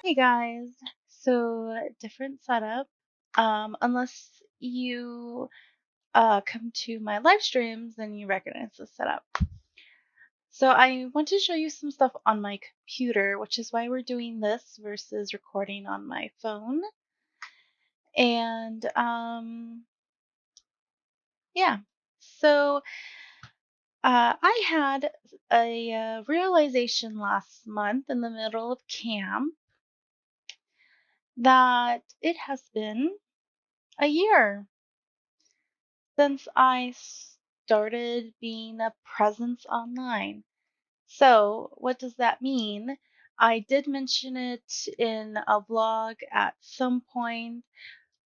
Hey guys, so different setup. Unless you come to my live streams, then you recognize the setup. So I want to show you some stuff on my computer, which is why we're doing this versus recording on my phone. And yeah, so I had a realization last month in the middle of camp that it has been a year since I started being a presence online. So, what does that mean? I did mention it in a vlog at some point,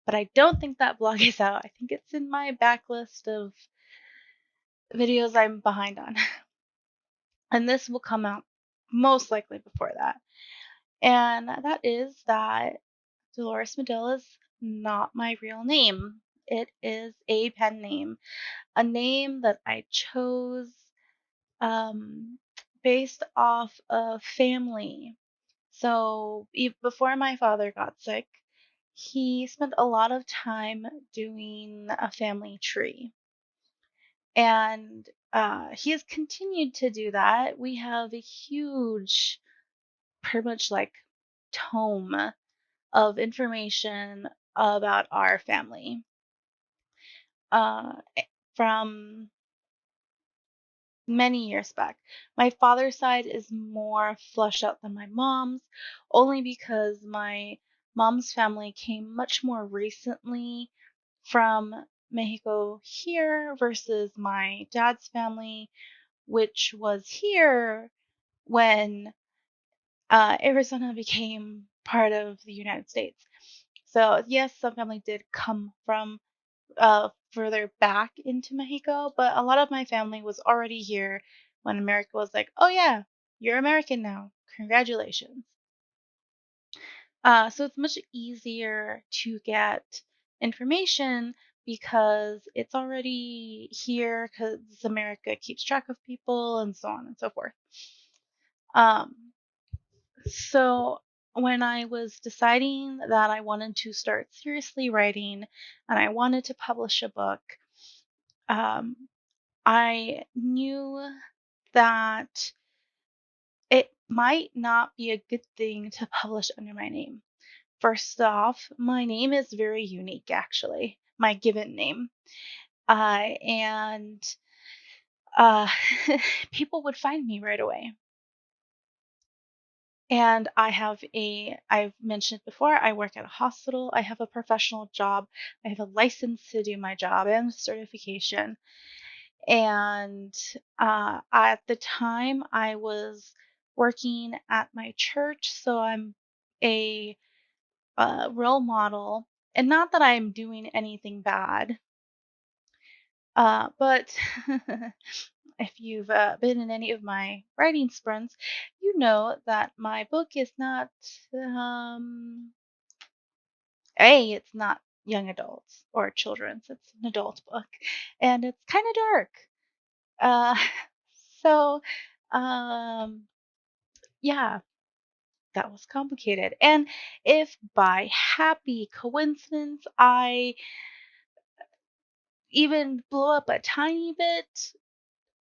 but I don't think that vlog is out. I think it's in my backlist of videos I'm behind on. And this will come out most likely before that. And that is that Dolores Madil is not my real name. It is a pen name, a name that I chose um, based off of family. So before my father got sick, he spent a lot of time doing a family tree. And he has continued to do that. We have a huge, pretty much like tome of information about our family. From many years back. My father's side is more fleshed out than my mom's, only because my mom's family came much more recently from Mexico here versus my dad's family, which was here when Arizona became part of the United States. So, yes, some family did come from further back into Mexico, but a lot of my family was already here when America was like, "Oh yeah, you're American now. Congratulations." So it's much easier to get information because it's already here because America keeps track of people and so on and so forth. Um, so when I was deciding that I wanted to start seriously writing and I wanted to publish a book, um, I knew that it might not be a good thing to publish under my name. First off, my name is very unique, actually, my given name. And uh, people would find me right away. And I've mentioned before, I work at a hospital. I have a professional job. I have a license to do my job and certification. And at the time, I was working at my church, so I'm a role model. And not that I'm doing anything bad, but if you've been in any of my writing sprints, you know that my book is not, um, it's not young adults or children's, it's an adult book, and it's kind of dark. Uh, so, um, yeah, that was complicated. And if by happy coincidence I even blew up a tiny bit,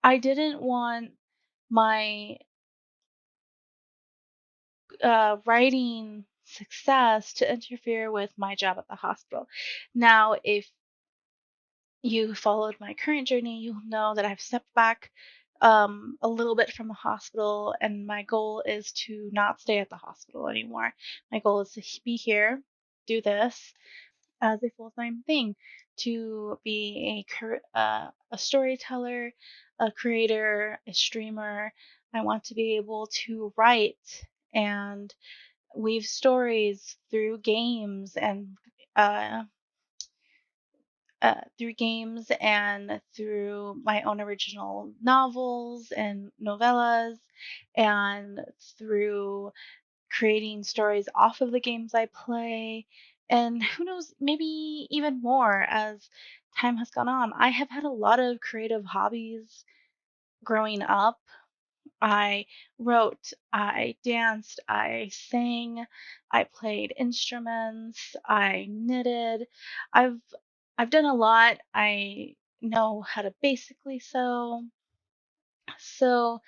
I didn't want my writing success to interfere with my job at the hospital. Now, if you followed my current journey, you'll know that I've stepped back a little bit from the hospital, and my goal is to not stay at the hospital anymore. My goal is to be here, do this as a full-time thing, to be a storyteller, a creator, a streamer. I want to be able to write and weave stories uh, through games and through my own original novels and novellas, and through creating stories off of the games I play. And who knows, maybe even more as time has gone on. I have had a lot of creative hobbies growing up, I wrote, I danced, I sang, I played instruments, I knitted. I've I've done a lot. I know how to basically sew. So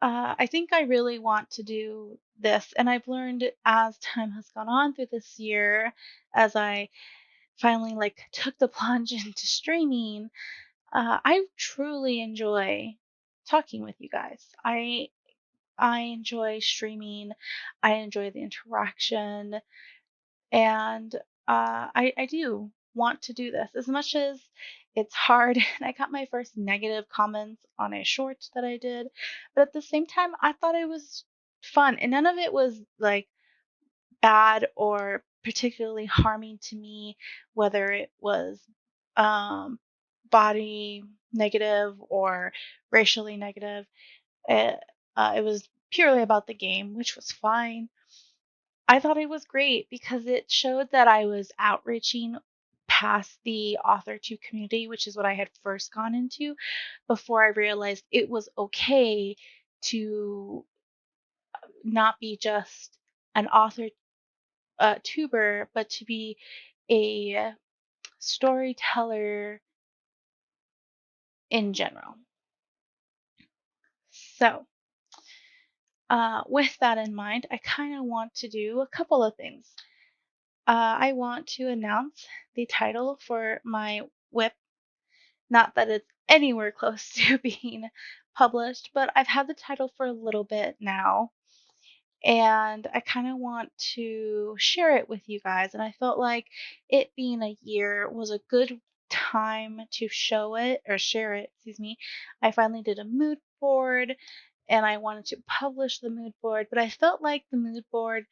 I think I really want to do this, and I've learned as time has gone on through this year, as I finally like took the plunge into streaming. I truly enjoy talking with you guys. I enjoy streaming. I enjoy the interaction, and I do want to do this as much as it's hard. And I got my first negative comments on a short that I did, but at the same time, I thought it was fun, and none of it was like bad or particularly harming to me, whether it was um, body negative or racially negative. It, it was purely about the game, which was fine. I thought it was great because it showed that I was outreaching past the author to community, which is what I had first gone into before I realized it was okay to not be just an author tuber, but to be a storyteller in general. So, with that in mind, I kind of want to do a couple of things. I want to announce the title for my whip. Not that it's anywhere close to being published, but I've had the title for a little bit now. And I kind of want to share it with you guys. And I felt like it being a year was a good time to show it or share it, excuse me. I finally did a mood board and I wanted to publish the mood board, but I felt like the mood board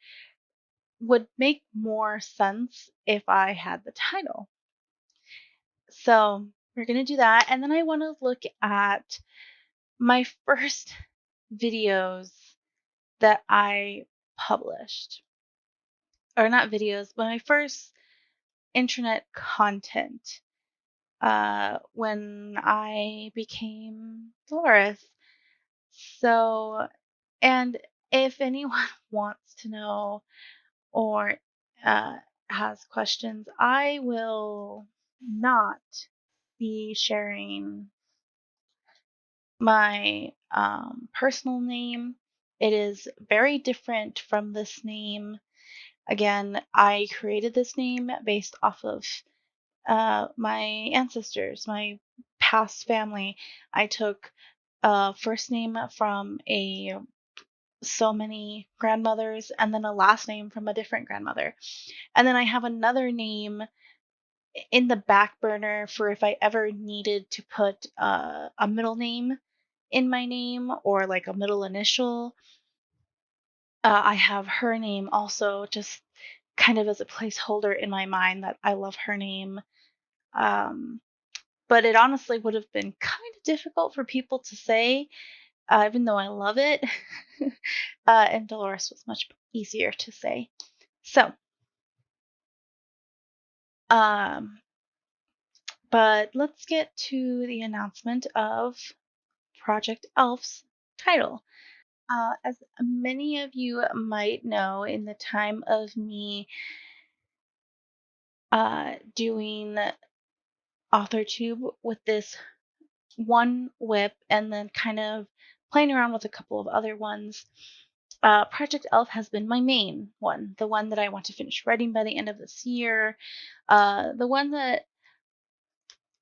would make more sense if I had the title. So we're going to do that. And then I want to look at my first videos that I published, or not videos, but my first internet content when I became Dolores. So, and if anyone wants to know or uh, has questions, I will not be sharing my personal name. It is very different from this name. Again, I created this name based off of my ancestors, my past family. I took a first name from so many grandmothers and then a last name from a different grandmother. And then I have another name in the back burner for if I ever needed to put a middle name in my name or like a middle initial. I have her name also just kind of as a placeholder in my mind that I love her name. Um, but it honestly would have been kind of difficult for people to say, even though I love it. And Dolores was much easier to say. So, um, but let's get to the announcement of Project Elf's title. As many of you might know, in the time of me doing AuthorTube with this one whip and then kind of playing around with a couple of other ones, Project Elf has been my main one, the one that I want to finish writing by the end of this year, the one that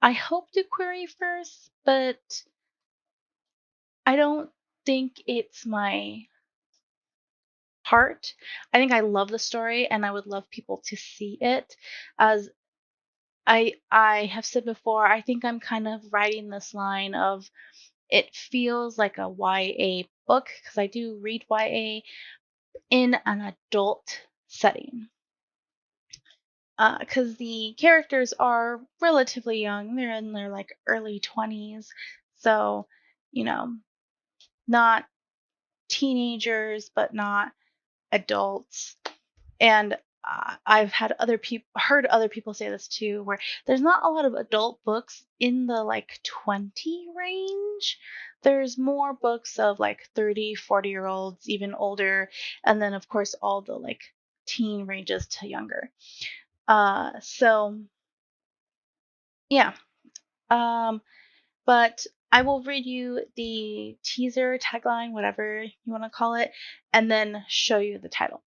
I hope to query first, but I don't think it's my heart. I think I love the story and I would love people to see it. As I have said before, I think I'm kind of writing this line of it feels like a YA book because I do read YA in an adult setting. Because the characters are relatively young, they're in their like early 20s, so you know, not teenagers, but not adults. And I've heard other people say this too, where there's not a lot of adult books in the like 20 range. There's more books of like 30, 40-year-olds, even older, and then of course all the like teen ranges to younger. So yeah. Um, but I will read you the teaser, tagline, whatever you want to call it, and then show you the title.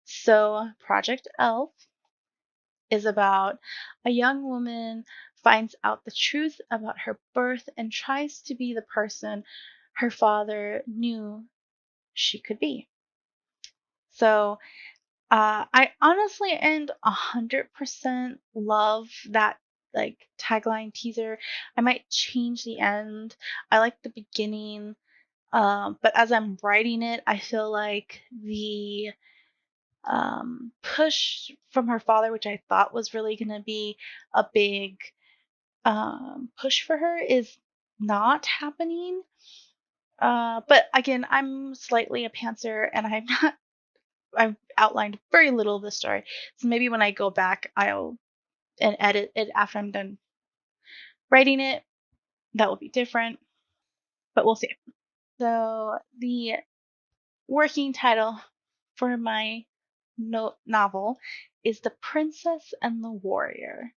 So, Project Elf is about a young woman finds out the truth about her birth and tries to be the person her father knew she could be. So, I honestly and 100% love that like tagline teaser. I might change the end. I like the beginning. But as I'm writing it, I feel like the push from her father, which I thought was really going to be a big push for her, is not happening. But again, I'm slightly a pantser and I've outlined very little of the story. So maybe when I go back, I'll and edit it after I'm done writing it. That will be different, but we'll see. So the working title for my novel is The Princess and the Warrior.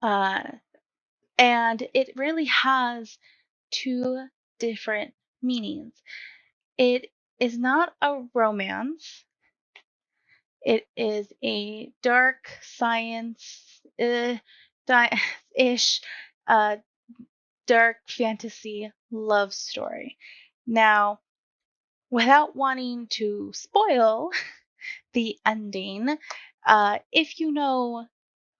Uh, and it really has two different meanings. It is not a romance. It is a dark science ish, uh, dark fantasy love story. Now, without wanting to spoil the ending, if you know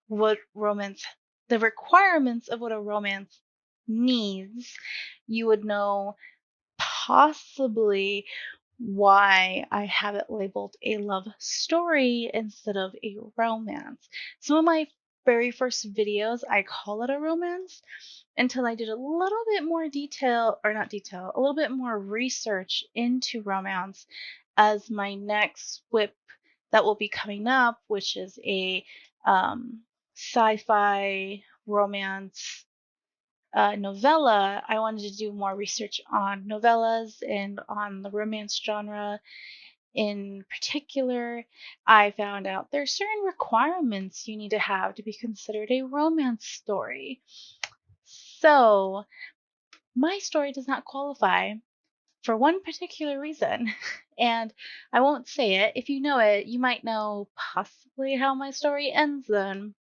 what romance, the requirements of what a romance needs, you would know possibly why I have it labeled a love story instead of a romance. Some of my very first videos, I call it a romance until I did a little bit more detail, or not detail, a little bit more research into romance as my next whip that will be coming up, which is a sci-fi romance novella. I wanted to do more research on novellas and on the romance genre in particular. I found out there's certain requirements you need to have to be considered a romance story. So, my story does not qualify for one particular reason. And I won't say it. If you know it, you might know possibly how my story ends then,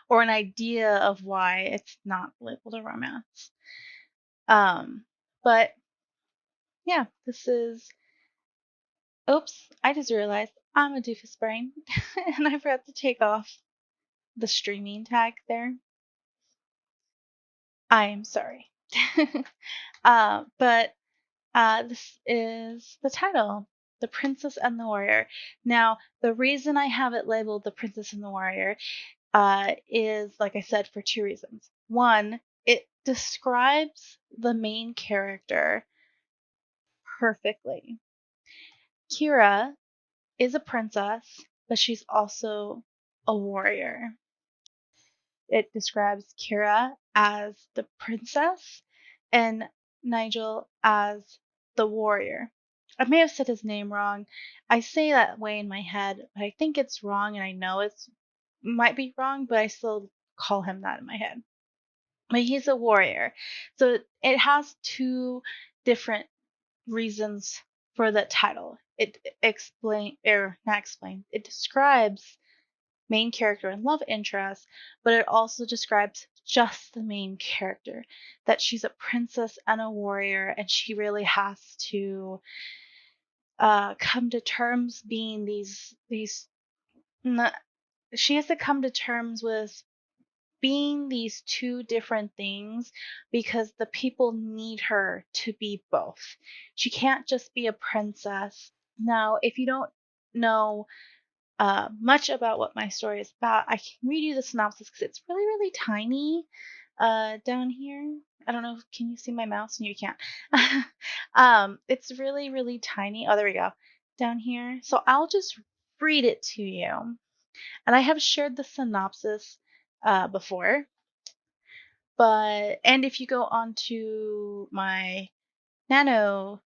or an idea of why it's not labeled a romance. But yeah, this is. Oops, I just realized I'm a doofus brain and I forgot to take off the streaming tag there. I am sorry. But this is the title, The Princess and the Warrior. Now, the reason I have it labeled The Princess and the Warrior is, like I said, for two reasons. One, it describes the main character perfectly. Kira is a princess, but she's also a warrior. It describes Kira as the princess and Nigel as the warrior. I may have said his name wrong. I say that way in my head, but I think it's wrong and I know it's might be wrong, but I still call him that in my head. But he's a warrior. So it has two different reasons for the title. It describes main character and love interest, but it also describes just the main character, that she's a princess and a warrior, and she really has to come to terms being these. She has to come to terms with being these two different things because the people need her to be both. She can't just be a princess. Now, if you don't know much about what my story is about, I can read you the synopsis because it's really, really tiny down here. I don't know. Can you see my mouse? No, you can't. It's really, really tiny. Oh, there we go. Down here. So I'll just read it to you. And I have shared the synopsis before, and if you go onto my Nano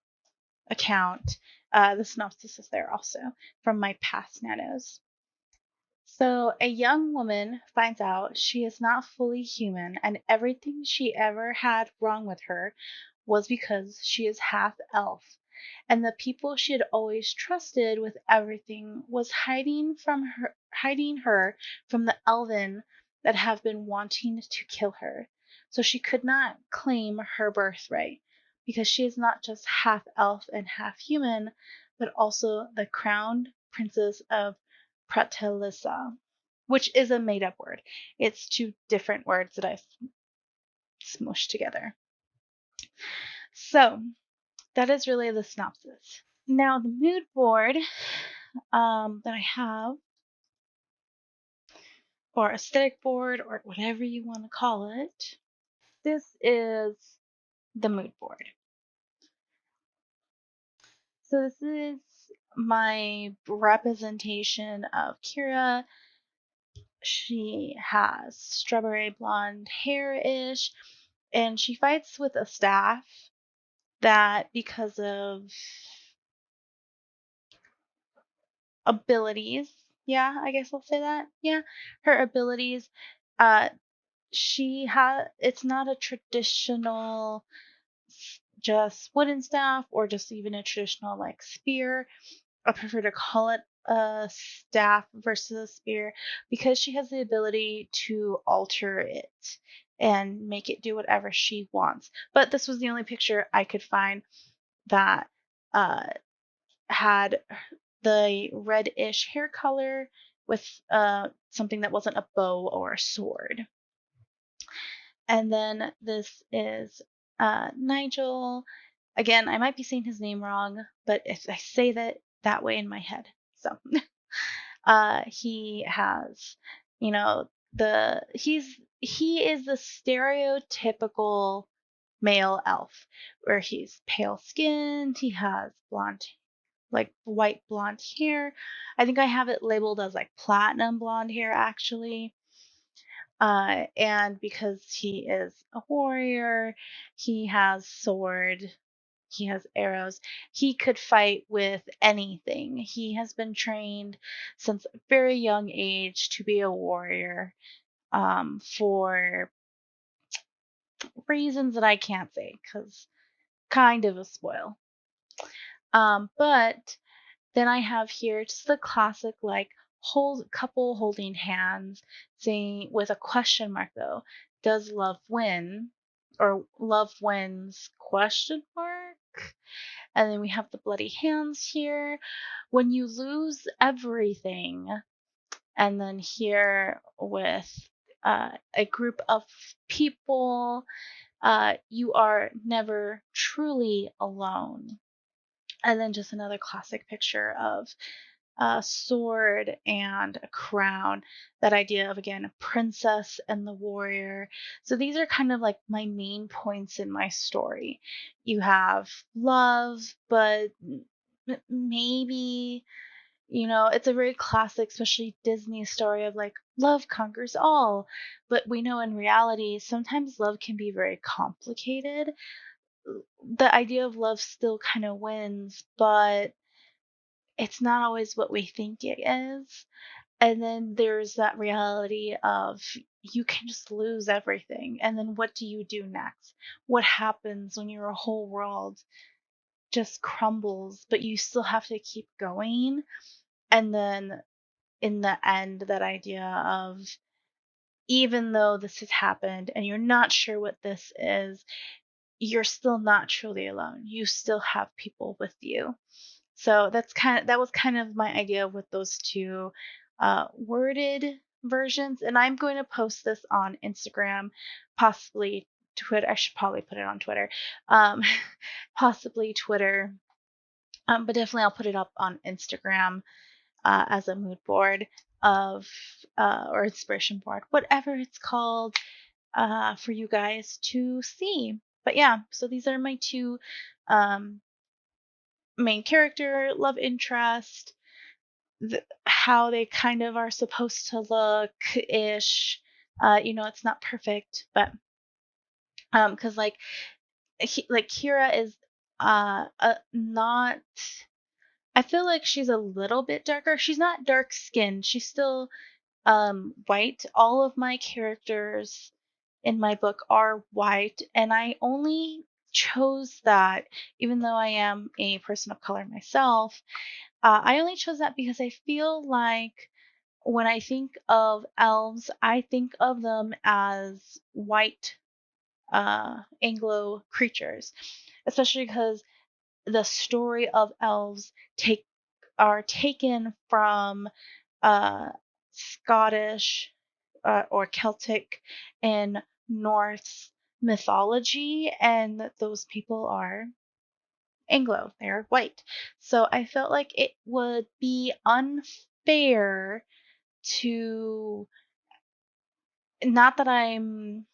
account, the synopsis is there also from my past Nanos. So, a young woman finds out she is not fully human, and everything she ever had wrong with her was because she is half elf. And the people she had always trusted with everything was hiding her from the elven that have been wanting to kill her. So she could not claim her birthright because she is not just half elf and half human, but also the crowned princess of Pratalissa, which is a made up word. It's two different words that I've smushed together. So that is really the synopsis. Now, the mood board that I have, or aesthetic board, or whatever you want to call it, this is the mood board. So this is my representation of Kira. She has strawberry blonde hair-ish, and she fights with a staff that, because of abilities, yeah, I guess I'll say that, yeah, her abilities, uh, it's not a traditional just wooden staff or just even a traditional like spear. I prefer to call it a staff versus a spear because she has the ability to alter it and make it do whatever she wants. But this was the only picture I could find that uh, had the reddish hair color with something that wasn't a bow or a sword. And then this is Nigel. Again, I might be saying his name wrong, but if I say that way in my head. So he has, you know, he is the stereotypical male elf where he's pale skinned, he has blonde, like white blonde hair. I think I have it labeled as like platinum blonde hair actually. And because he is a warrior, he has sword, he has arrows, he could fight with anything. He has been trained since a very young age to be a warrior, for reasons that I can't say because kind of a spoil. But then I have here just the classic like couple holding hands, saying with a question mark though, does love win? Or love wins question mark? And then we have the bloody hands here. When you lose everything, and then here with a group of people, you are never truly alone. And then just another classic picture of a sword and a crown. That idea of, again, a princess and the warrior. So these are kind of like my main points in my story. You have love, but maybe, it's a very classic, especially Disney story of like love conquers all. But we know in reality, sometimes love can be very complicated. The idea of love still kind of wins, but it's not always what we think it is. And then there's that reality of you can just lose everything. And then what do you do next? What happens when your whole world just crumbles, but you still have to keep going? And then in the end, that idea of even though this has happened and you're not sure what this is, you're still not truly alone. You still have people with you. So that was kind of my idea with those two worded versions. And I'm going to post this on Instagram, possibly Twitter. I should probably put it on Twitter, um, possibly Twitter, but definitely I'll put it up on Instagram as a mood board of or inspiration board, whatever it's called, for you guys to see. But yeah, so these are my two um, main character, love interest, how they kind of are supposed to look ish. It's not perfect, but because like Kira is not. I feel like she's a little bit darker. She's not dark skinned. She's still white. All of my characters in my book are white, and I only chose that, even though I am a person of color myself. I only chose that because I feel like when I think of elves, I think of them as white Anglo creatures, especially because the story of elves are taken from Scottish or Celtic and Norse mythology, and those people are Anglo, they're white. So I felt like it would be unfair to not that I'm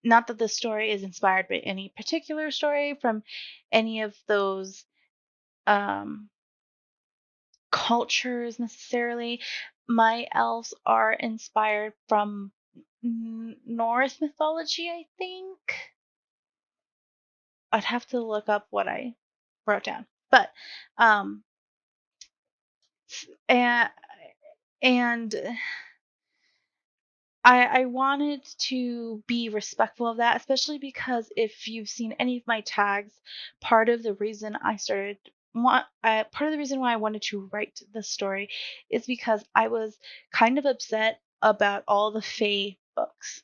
not that the story is inspired by any particular story from any of those um cultures necessarily. My elves are inspired from Norse mythology, I think. I'd have to look up what I wrote down. But and and I wanted to be respectful of that, especially because if you've seen any of my tags, part of the reason part of the reason why I wanted to write this story is because I was kind of upset about all the Fae books.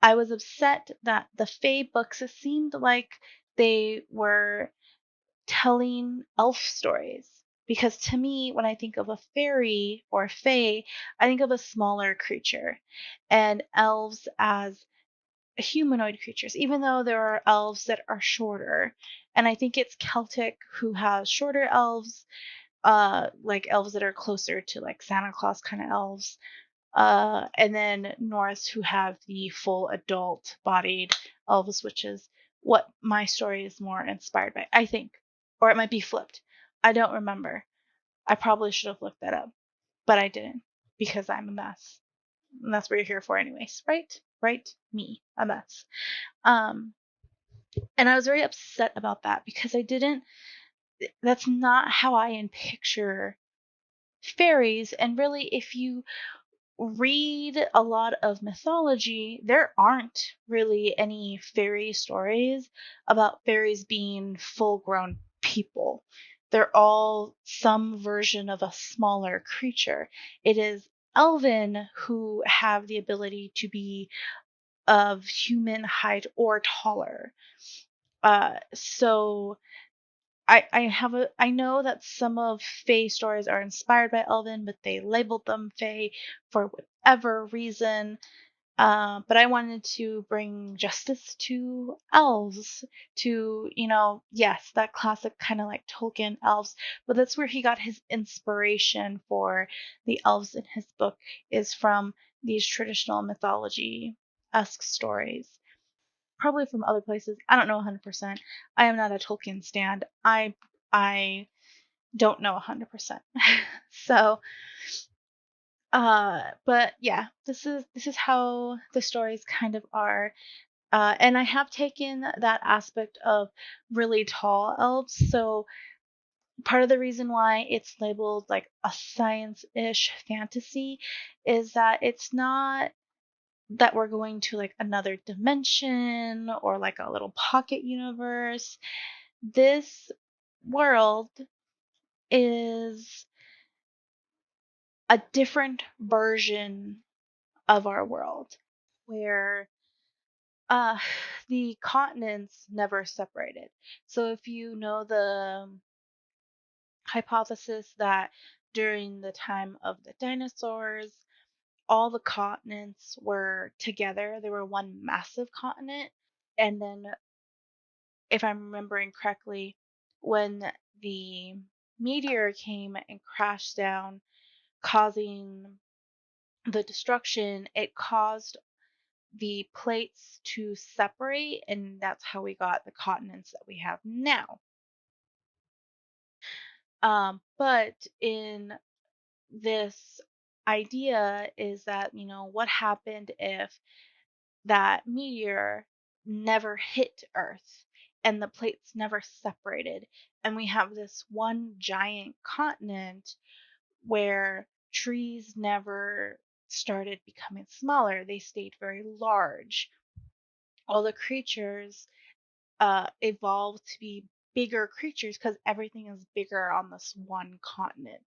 I was upset that the Fae books, it seemed like they were telling elf stories. Because to me, when I think of a fairy or fae, I think of a smaller creature, and elves as humanoid creatures, even though there are elves that are shorter. And I think it's Celtic who has shorter elves, like elves that are closer to like Santa Claus kind of elves. And then Norse who have the full adult bodied elves, which is what my story is more inspired by, I think. Or it might be flipped. I don't remember. I probably should have looked that up, but I didn't because I'm a mess. And that's what you're here for anyways, right? Right? Me, a mess. Um, and I was very upset about that because that's not how I picture fairies. And really, if you read a lot of mythology, there aren't really any fairy stories about fairies being full grown people. They're all some version of a smaller creature. It is elven who have the ability to be of human height or taller. So I know that some of Fae stories are inspired by Elven, but they labeled them Fae for whatever reason. But I wanted to bring justice to elves, to, yes, that classic kind of like Tolkien elves, but that's where he got his inspiration for the elves in his book, is from these traditional mythology-esque stories. Probably from other places. I don't know 100%. I am not a Tolkien stand. I don't know 100%. So, but yeah, this is how the stories kind of are. And I have taken that aspect of really tall elves. So part of the reason why it's labeled like a science-ish fantasy is that it's not that we're going to like another dimension or like a little pocket universe. This world is a different version of our world where uh the continents never separated. So if you know the hypothesis that during the time of the dinosaurs, all the continents were together, they were one massive continent. And then, if I'm remembering correctly, when the meteor came and crashed down, causing the destruction, it caused the plates to separate, and that's how we got the continents that we have now. But in this idea is that, what happened if that meteor never hit Earth and the plates never separated, and we have this one giant continent where trees never started becoming smaller, they stayed very large. All the creatures evolved to be bigger creatures because everything is bigger on this one continent.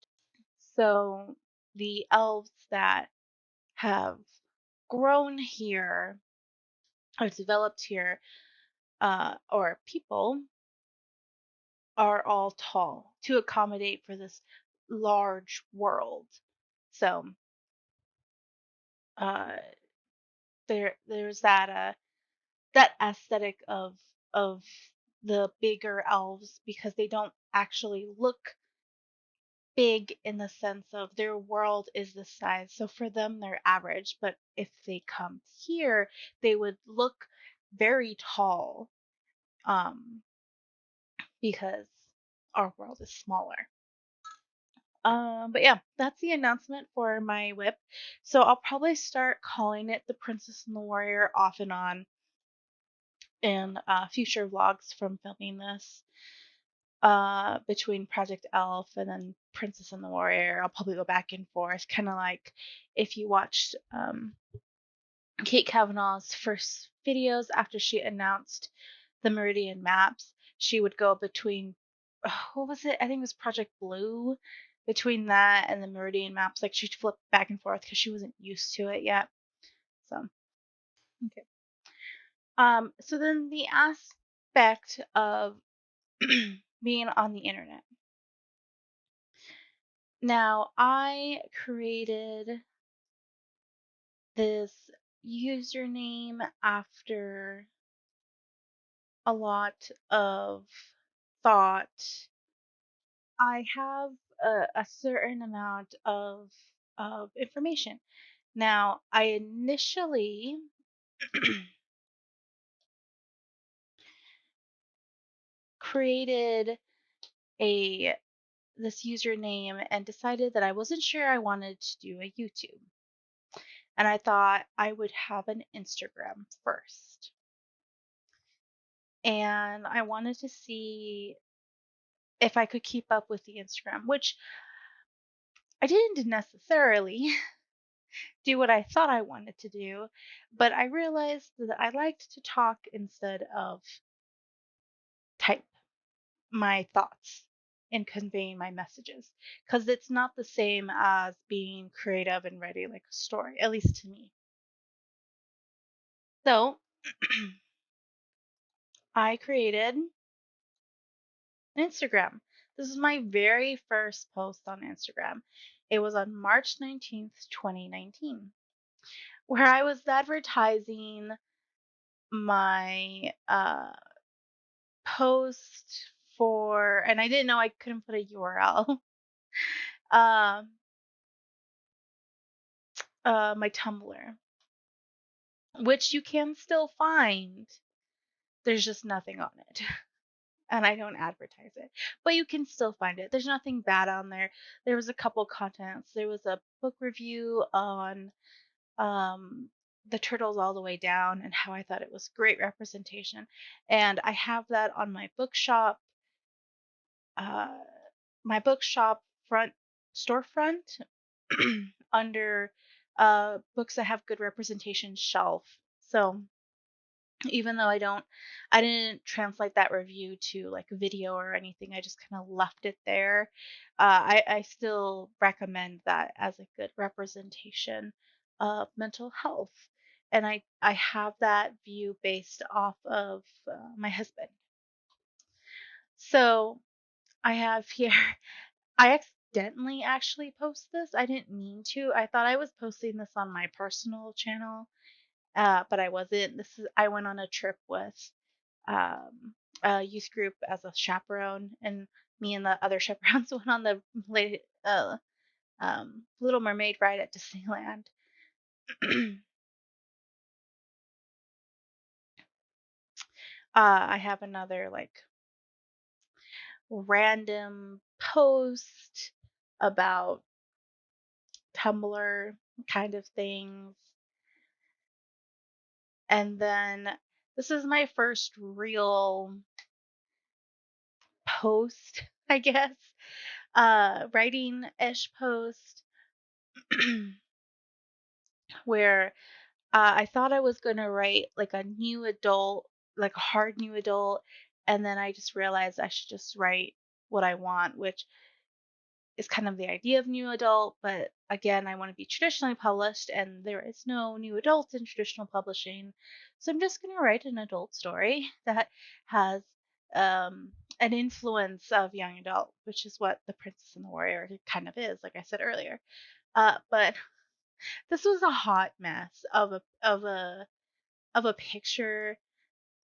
So the elves that have grown here or developed here, or people, are all tall to accommodate for this large world. So uh, there's that aesthetic of the bigger elves because they don't actually look big in the sense of their world is the size. So for them, they're average. But if they come here, they would look very tall, um, because our world is smaller. But yeah, that's the announcement for my whip. So I'll probably start calling it the Princess and the Warrior off and on in future vlogs from filming this. Between Project Elf and then Princess and the Warrior, I'll probably go back and forth, kind of like if you watched Kate Kavanaugh's first videos after she announced the Meridian maps, she would go between, what was it? I think it was Project Blue. Between that and the Meridian maps, like she'd flip back and forth because she wasn't used to it yet. So, okay. So then the aspect of being on the internet. Now, I created this username after a lot of thought. I have a certain amount of information. Now, I initially created a this username and decided that I wasn't sure I wanted to do a YouTube. And I thought I would have an Instagram first. And I wanted to see if I could keep up with the Instagram, which I didn't necessarily do what I thought I wanted to do, but I realized that I liked to talk instead of type my thoughts in conveying my messages because it's not the same as being creative and writing like a story, at least to me. So I created an Instagram. This is my very first post on Instagram. It was on March 19th, 2019, where I was advertising my post for, and I didn't know I couldn't put a URL. um, my Tumblr, which you can still find. There's just nothing on it, and I don't advertise it, but you can still find it. There's nothing bad on there. There was a couple contents. There was a book review on um, the Turtles All the Way Down and how I thought it was great representation, and I have that on uh, my bookshop front storefront under books that have good representation shelf. So even though I didn't translate that review to like video or anything, I just kind of left it there. I still recommend that as a good representation of mental health. And I have that view based off of my husband. So I have here, I accidentally actually post this. I didn't mean to. I thought I was posting this on my personal channel, but I wasn't. I went on a trip with a youth group as a chaperone, and me and the other chaperones went on the Little Mermaid ride at Disneyland. I have another like random post about Tumblr kind of things. And then this is my first real post, I guess, writing-ish post where I thought I was going to write like a new adult, like a hard new adult, and then I just realized I should just write what I want, which is kind of the idea of new adult. But again, I want to be traditionally published, and there is no new adult in traditional publishing. So I'm just going to write an adult story that has um, an influence of young adult, which is what The Princess and the Warrior kind of is, like I said earlier. But this was a hot mess of a picture.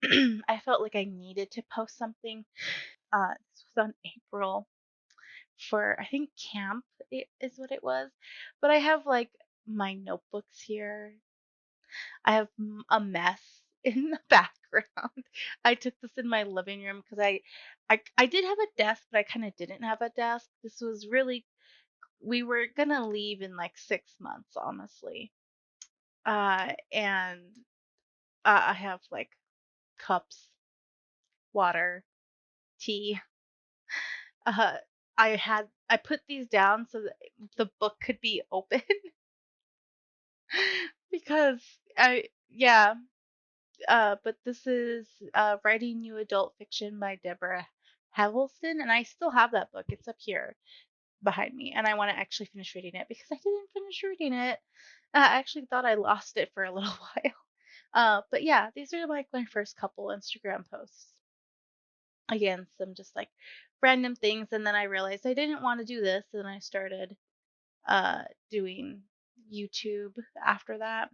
I felt like I needed to post something. This was on April for, I think, camp is what it was. But I have like my notebooks here. I have a mess in the background. I took this in my living room because I did have a desk, but I kind of didn't have a desk. This was really, we were gonna leave in like 6 months, honestly. And I have like cups, water, tea. Uh, I put these down so that the book could be open because yeah. But this is Writing New Adult Fiction by Deborah Havelston, and I still have that book. It's up here behind me, and I want to actually finish reading it because I didn't finish reading it. I actually thought I lost it for a little while. But yeah, these are like my first couple Instagram posts. Again, some just like random things, and then I realized I didn't want to do this, and I started doing YouTube after that.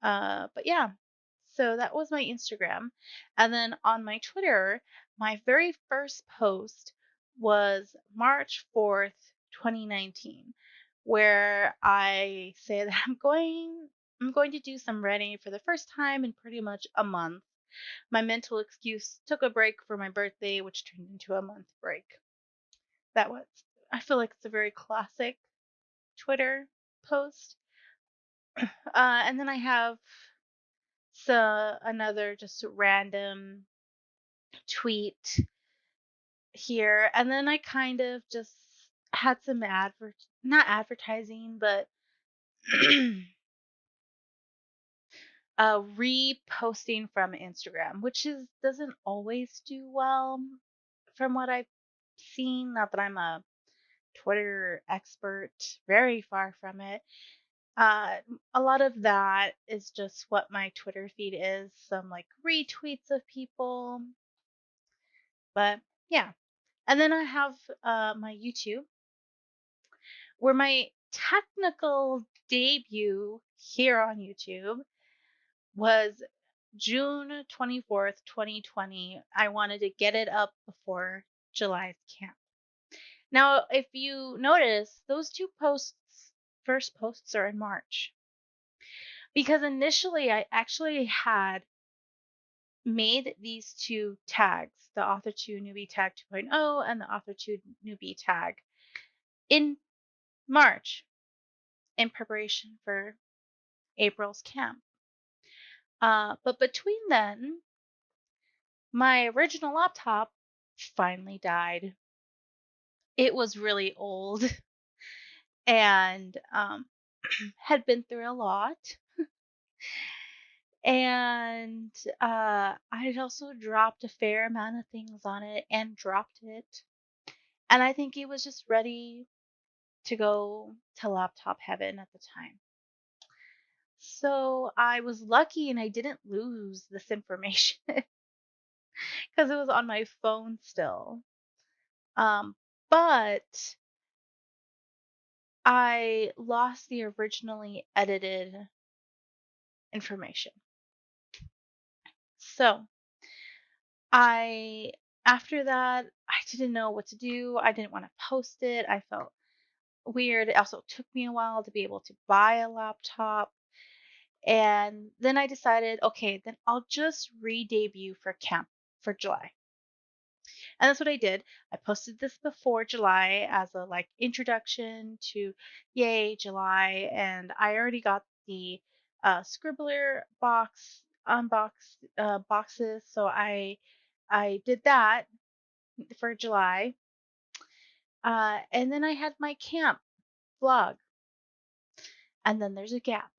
But yeah, so that was my Instagram. And then on my Twitter, my very first post was March 4th, 2019, where I say that I'm going to do some writing for the first time in pretty much a month. My mental excuse took a break for my birthday, which turned into a month break. That was, I feel like it's a very classic Twitter post. And then I have another just random tweet here, and then I kind of just had some not advertising, but reposting from Instagram, which is doesn't always do well from what I've seen. Not that I'm a Twitter expert, very far from it. Uh, a lot of that is just what my Twitter feed is, some like retweets of people. But yeah. And then I have my YouTube, where my technical debut here on YouTube was June 24th, 2020. I wanted to get it up before July's camp. Now, if you notice, those two first posts are in March. Because initially I actually had made these two tags, the author 2 newbie tag 2.0 and the author 2 newbie tag, in March in preparation for April's camp. But between then, my original laptop finally died. It was really old and had been through a lot. And I had also dropped a fair amount of things on it and dropped it. And I think it was just ready to go to laptop heaven at the time. So I was lucky and I didn't lose this information because it was on my phone still. But I lost the originally edited information. So I, after that, I didn't know what to do. I didn't want to post it. I felt weird. It also took me a while to be able to buy a laptop. And then I decided, okay, then I'll just re debut for camp for July. And that's what I did. I posted this before July as a like introduction to yay July, and I already got the scribbler boxes, so I did that for July. And then I had my camp vlog, and then there's a gap,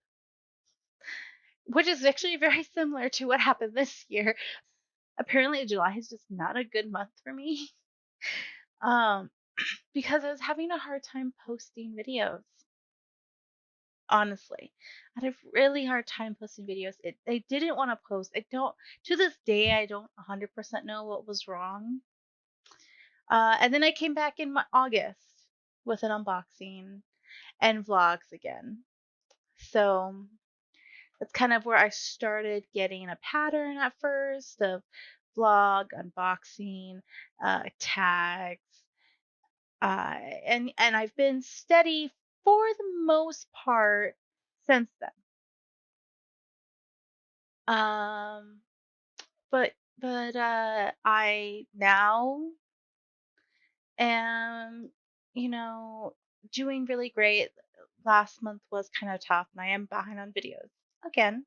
which is actually very similar to what happened this year. Apparently, July is just not a good month for me. Um, because I was having a hard time posting videos. Honestly, I had a really hard time posting videos. I didn't want to post. I don't, to this day, I don't 100% know what was wrong. And then I came back in August with an unboxing and vlogs again. So that's kind of where I started getting a pattern at first of vlog, unboxing, tags, and I've been steady for the most part since then. Um, but I now am, you know, doing really great. Last month was kind of tough, and I am behind on videos again,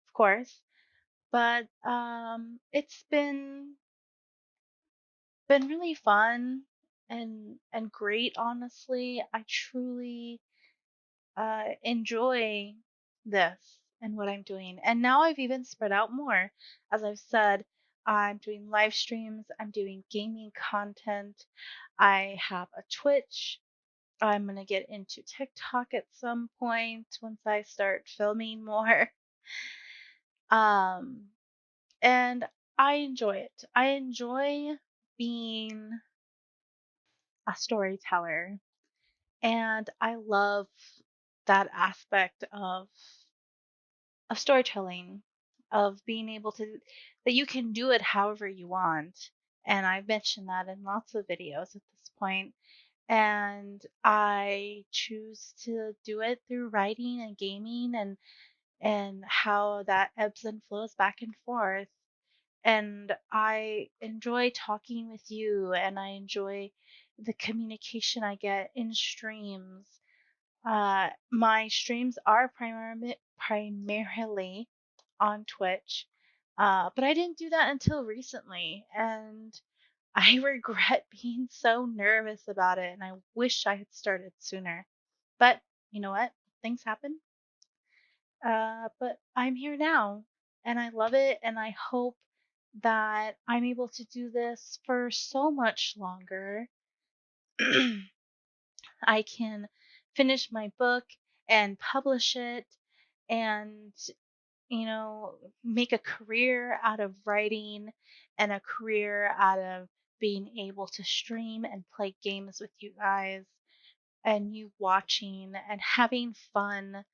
of course. But it's been really fun and great. Honestly, I truly enjoy this and what I'm doing. And now I've even spread out more. As I've said, I'm doing live streams, I'm doing gaming content, I have a Twitch. I'm going to get into TikTok at some point once I start filming more. Um, and I enjoy it. I enjoy being a storyteller, and I love that aspect of storytelling, of being able to that you can do it however you want. And I've mentioned that in lots of videos at this point. And I choose to do it through writing and gaming and how that ebbs and flows back and forth. And I enjoy talking with you, and I enjoy the communication I get in streams. My streams are primarily on Twitch, but I didn't do that until recently, and I regret being so nervous about it, and I wish I had started sooner. But you know what? Things happen. But I'm here now, and I love it, and I hope that I'm able to do this for so much longer. I can finish my book and publish it and, make a career out of writing and a career out of being able to stream and play games with you guys and you watching and having fun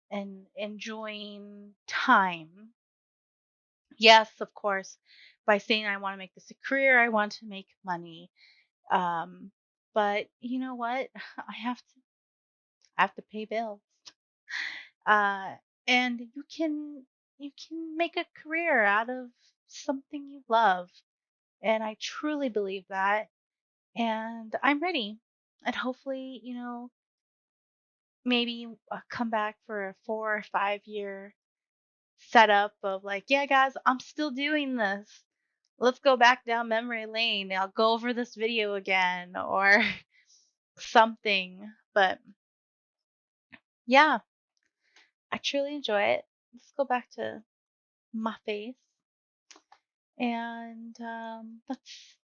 and enjoying time. Yes, of course, by saying I want to make this a career, I want to make money. Um, but you know what? I have to pay bills. Uh, and you can make a career out of something you love. And I truly believe that. And I'm ready. And hopefully, maybe come back for a 4 or 5 year setup of like, yeah, guys, I'm still doing this. Let's go back down memory lane. I'll go over this video again or something. But yeah, I truly enjoy it. Let's go back to my face. And that's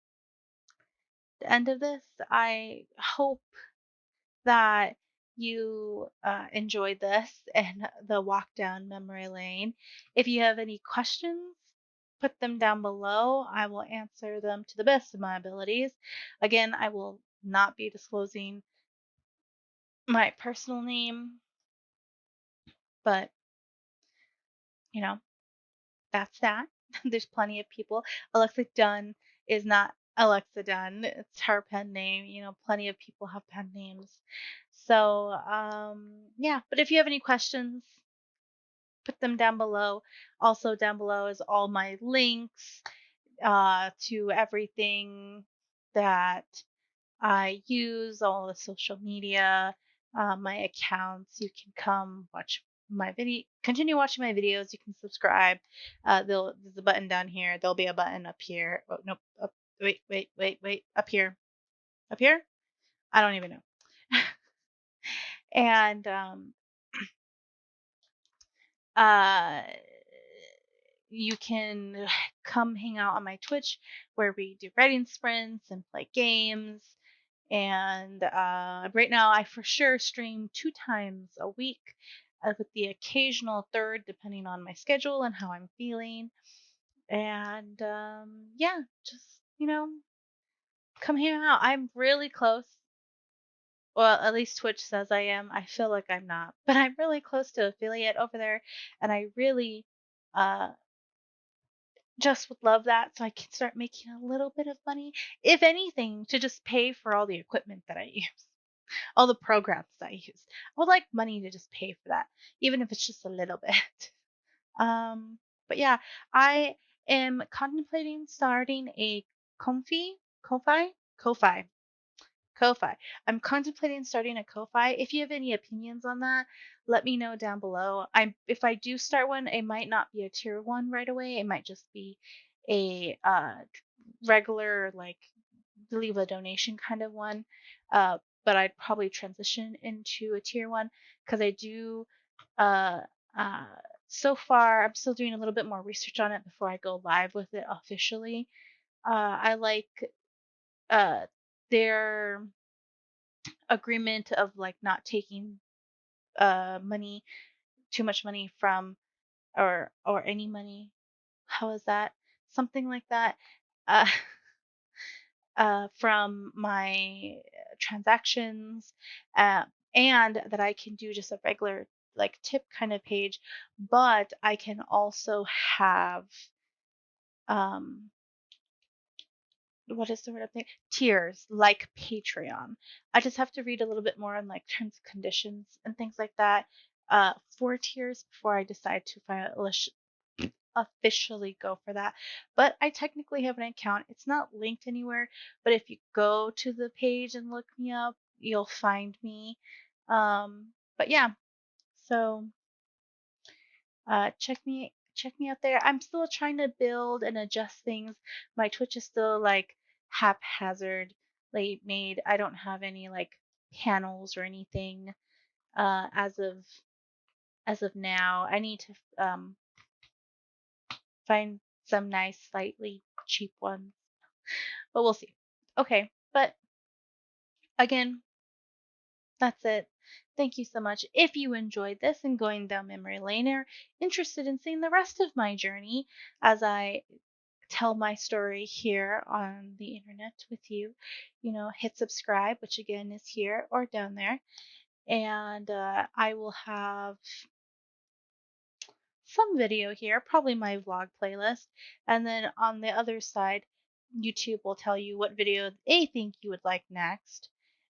the end of this. I hope that you enjoyed this and the walk down memory lane. If you have any questions, put them down below. I will answer them to the best of my abilities. Again, I will not be disclosing my personal name, but you know, that's that. There's plenty of people. Alexa Dunn is not Alexa Dunn. It's her pen name. Plenty of people have pen names. So, yeah. But if you have any questions, put them down below. Also, down below is all my links to everything that I use, all the social media, my accounts. You can come watch my video, continue watching my videos. You can subscribe. There's a button down here. There'll be a button up here. Oh, nope. Up, wait. Up here. Up here? I don't even know. And uh, you can come hang out on my Twitch where we do writing sprints and play games. And right now, I for sure stream 2 times a week, with the occasional third, depending on my schedule and how I'm feeling. And yeah, just, come hang out. I'm really close. Well, at least Twitch says I am. I feel like I'm not, but I'm really close to affiliate over there, and I really uh, just would love that so I can start making a little bit of money, if anything, to just pay for all the equipment that I use, all the programs that I use. I would like money to just pay for that, even if it's just a little bit. Um, but yeah, I am contemplating starting a Comfy, Ko-fi. Ko-fi. I'm contemplating starting a Ko-fi. If you have any opinions on that, let me know down below. If I do start one, it might not be a tier 1 right away. It might just be a regular, like, leave a donation kind of one. But I'd probably transition into a tier 1 because I do uh uh so far I'm still doing a little bit more research on it before I go live with it officially. I like uh their agreement of like not taking money, too much money from, or any money. How is that? Something like that. Uh from my transactions, uh, and that I can do just a regular like tip kind of page, but I can also have um what is the word I'm thinking? Tiers like Patreon. I just have to read a little bit more on like terms and conditions and things like that. 4 tiers before I decide to officially go for that. But I technically have an account. It's not linked anywhere, but if you go to the page and look me up, you'll find me. But yeah, so check me out there. I'm still trying to build and adjust things. My Twitch is still like haphazardly made. I don't have any like panels or anything as of now. I need to find some nice, slightly cheap ones, but we'll see. Okay, but again, that's it. Thank you so much. If you enjoyed this and going down memory lane, or interested in seeing the rest of my journey as I tell my story here on the internet with you, hit subscribe, which again is here or down there. And I will have some video here, probably my vlog playlist. And then on the other side, YouTube will tell you what video they think you would like next.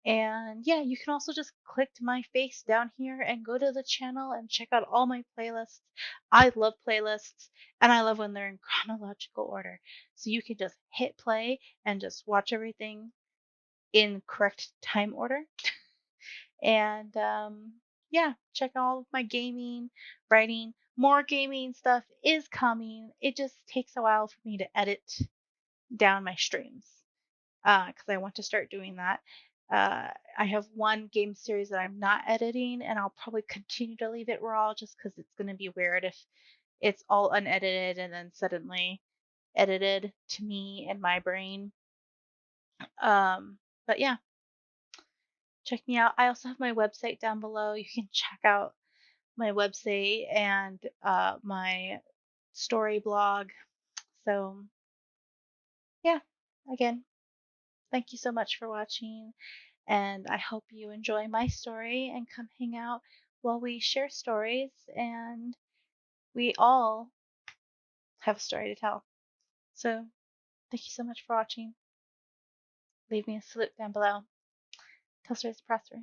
And yeah, you can also just click to my face down here and go to the channel and check out all my playlists. I love playlists, and I love when they're in chronological order. So you can just hit play and just watch everything in correct time order. And yeah, check all of my gaming, writing. More gaming stuff is coming. It just takes a while for me to edit down my streams, because I want to start doing that. I have one game series that I'm not editing, and I'll probably continue to leave it raw just because it's going to be weird if it's all unedited and then suddenly edited to me and my brain. But yeah, check me out. I also have my website down below. You can check out my website and my story blog. So yeah, again, thank you so much for watching, and I hope you enjoy my story and come hang out while we share stories, and we all have a story to tell. So thank you so much for watching. Leave me a salute down below. Tell stories to prosper.